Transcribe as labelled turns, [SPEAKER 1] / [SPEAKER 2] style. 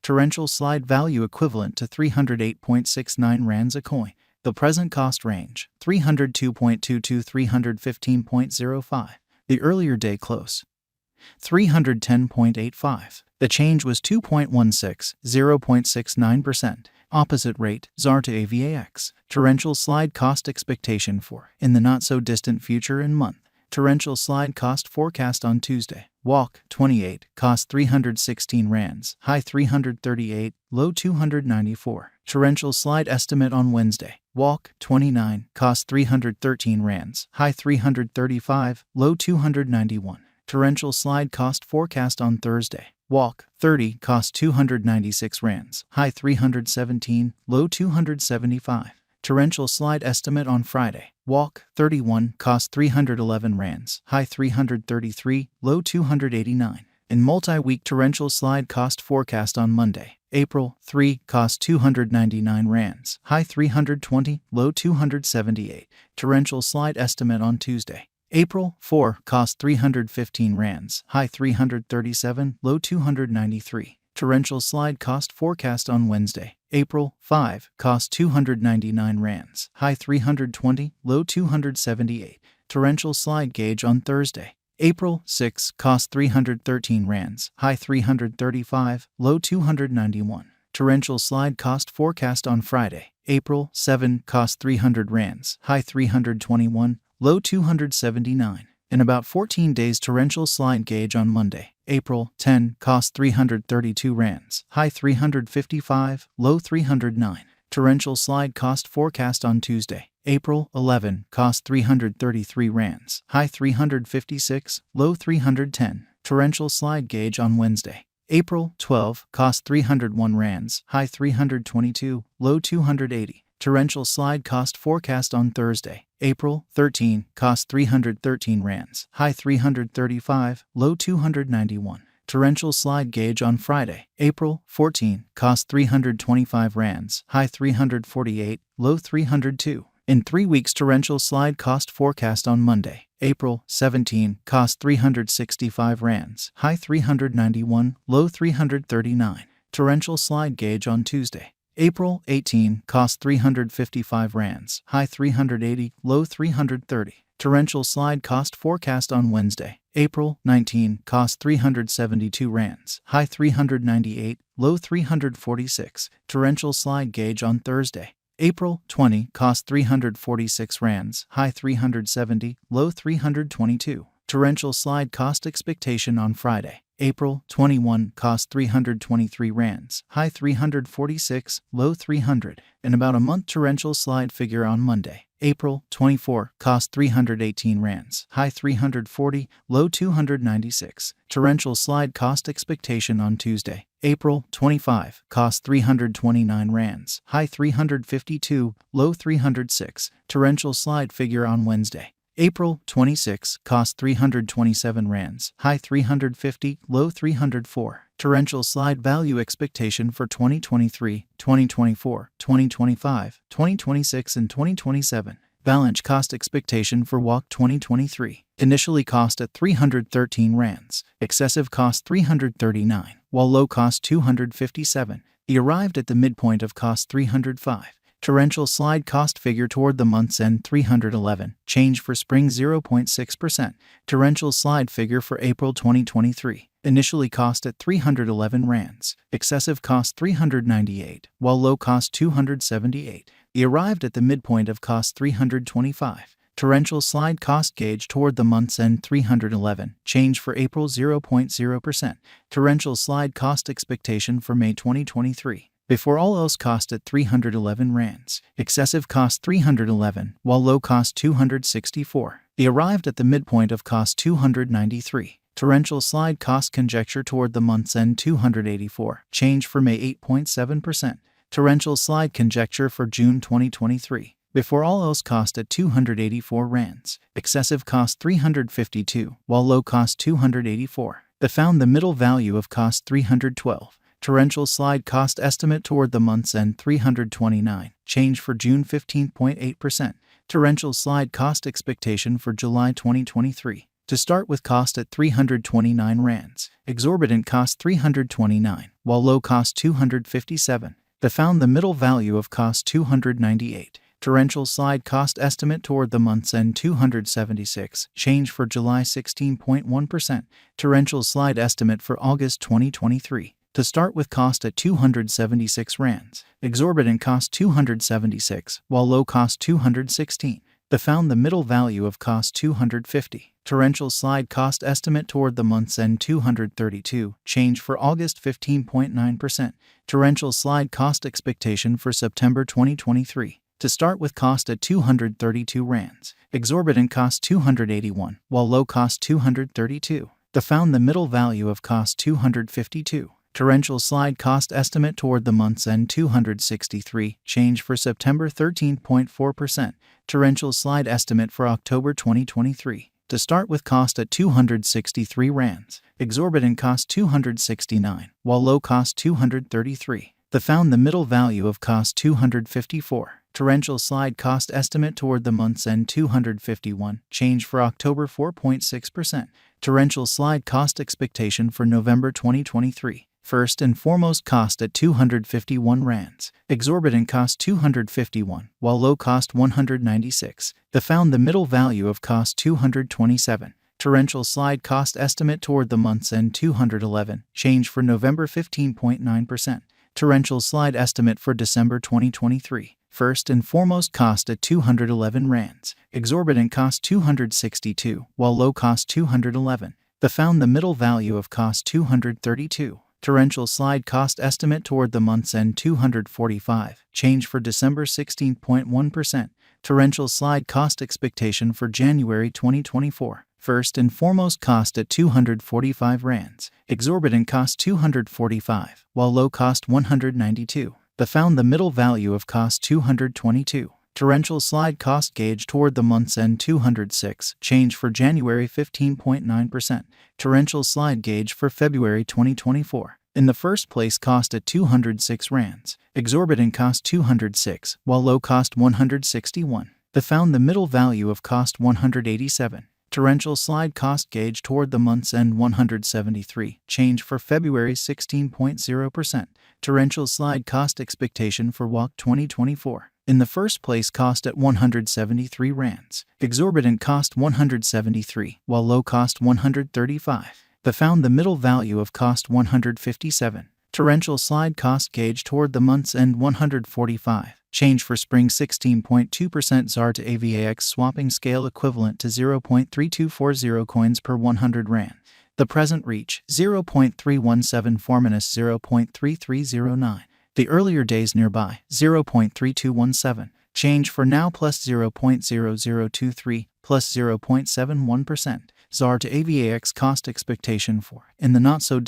[SPEAKER 1] Torrential slide value equivalent to 308.69 rands a coin. The present cost range, 302.22 to 315.05. The earlier day close, 310.85. The change was 2.16, 0.69%. Opposite rate, ZAR to AVAX. Torrential slide cost expectation for, in the not-so-distant future and month. Torrential slide cost forecast on Tuesday. Walk, 28, cost 316 rands, high 338, low 294. Torrential slide estimate on Wednesday. Walk, 29, cost 313 rands, high 335, low 291. Torrential slide cost forecast on Thursday. Walk, 30, cost 296 rands, high 317, low 275. Torrential slide estimate on Friday. Walk, 31, cost 311 rands, high 333, low 289. In multi-week torrential slide cost forecast on Monday. April, 3, cost 299 rands, high 320, low 278. Torrential slide estimate on Tuesday. April, 4, cost 315 rands, high 337, low 293. Torrential slide cost forecast on Wednesday. April, 5, cost 299 rands, high 320, low 278. Torrential slide gauge on Thursday. April, 6, cost 313 rands, high 335, low 291. Torrential slide cost forecast on Friday. April, 7, cost 300 rands, high 321, low 279. In about 14 days torrential slide gauge on Monday. April, 10, cost 332 rands, high 355, low 309. Torrential slide cost forecast on Tuesday. April, 11, cost 333 rands, high 356, low 310. Torrential slide gauge on Wednesday. April, 12, cost 301 rands, high 322, low 280. Torrential slide cost forecast on Thursday. April, 13, cost 313 rands, high 335, low 291. Torrential slide gauge on Friday. April, 14, cost 325 rands, high 348, low 302. In 3 weeks torrential slide cost forecast on Monday. April, 17, cost 365 rands, high 391, low 339. Torrential slide gauge on Tuesday. April, 18, cost 355 rands, high 380, low 330. Torrential slide cost forecast on Wednesday. April, 19, cost 372 rands, high 398, low 346. Torrential slide gauge on Thursday. April, 20, cost 346 rands, high 370, low 322. Torrential slide cost expectation on Friday. April, 21, cost 323 rands, high 346, low 300. In about a month torrential slide figure on Monday. April, 24, cost 318 rands, high 340, low 296. Torrential slide cost expectation on Tuesday. April, 25, cost 329 rands, high 352, low 306. Torrential slide figure on Wednesday. April, 26, cost 327 rands, high 350, low 304. Torrential slide value expectation for 2023, 2024, 2025, 2026, and 2027. Avalanche cost expectation for Walk 2023. Initially cost at 313 rands, excessive cost 339, while low cost 257. He arrived at the midpoint of cost 305. Torrential slide cost figure toward the month's end 311, change for spring 0.6%. Torrential slide figure for April 2023. Initially cost at 311 rands, excessive cost 398, while low cost 278. He arrived at the midpoint of cost 325. Torrential slide cost gauge toward the month's end 311, change for April 0.0%. Torrential slide cost expectation for May 2023. Before all else cost at 311 rands, excessive cost 311, while low cost 264. He arrived at the midpoint of cost 293. Torrential slide cost conjecture toward the month's end 284, change for May 8.7%. Torrential slide conjecture for June 2023. Before all else cost at 284 rands, excessive cost 352, while low cost 284. They found the middle value of cost 312. Torrential slide cost estimate toward the month's end 329, change for June 15.8%. Torrential slide cost expectation for July 2023. To start with cost at 329 rands, exorbitant cost 329, while low cost 257. They found the middle value of cost 298. Torrential slide cost estimate toward the month's end 276, change for July 16.1%. Torrential slide estimate for August 2023. To start with cost at 276 rands, exorbitant cost 276, while low cost 216. They found the middle value of cost 250. Torrential slide cost estimate toward the month's end 232, change for August 15.9%. Torrential slide cost expectation for September 2023. To start with cost at 232 rands, exorbitant cost 281, while low cost 232. They found the middle value of cost 252. Torrential slide cost estimate toward the month's end 263, change for September 13.4%. Torrential slide estimate for October 2023. To start with cost at 263 rands, exorbitant cost 269, while low cost 233. They found the middle value of cost 254. Torrential slide cost estimate toward the month's end 251, change for October 4.6%. Torrential slide cost expectation for November 2023. First and foremost cost at 251 rands, exorbitant cost 251, while low cost 196. They found the middle value of cost 227. Torrential slide cost estimate toward the month's end 211, change for November 15.9%. Torrential slide estimate for December 2023. First and foremost cost at 211 rands, exorbitant cost 262, while low cost 211. They found the middle value of cost 232. Torrential slide cost estimate toward the month's end 245, change for December 16.1%. Torrential slide cost expectation for January 2024. First and foremost cost at 245 rands, exorbitant cost 245, while low cost 192. They found the middle value of cost 222. Torrential slide cost gauge toward the month's end 206, change for January 15.9%. Torrential slide gauge for February 2024. In the first place cost at 206 rands, exorbitant cost 206, while low cost 161. They found the middle value of cost 187. Torrential slide cost gauge toward the month's end 173, change for February 16.0%. Torrential slide cost expectation for WAC 2024. In the first place cost at 173 rands, exorbitant cost 173, while low cost 135. They found the middle value of cost 157. Torrential slide cost gauge toward the month's end 145, change for spring 16.2% ZAR to AVAX swapping scale equivalent to 0.3240 coins per 100 rand. The present reach 0.317 forminus 0.3309. The earlier days nearby, 0.3217. Change for now plus 0.0023, plus 0.71%. ZAR to AVAX cost expectation for, in the not so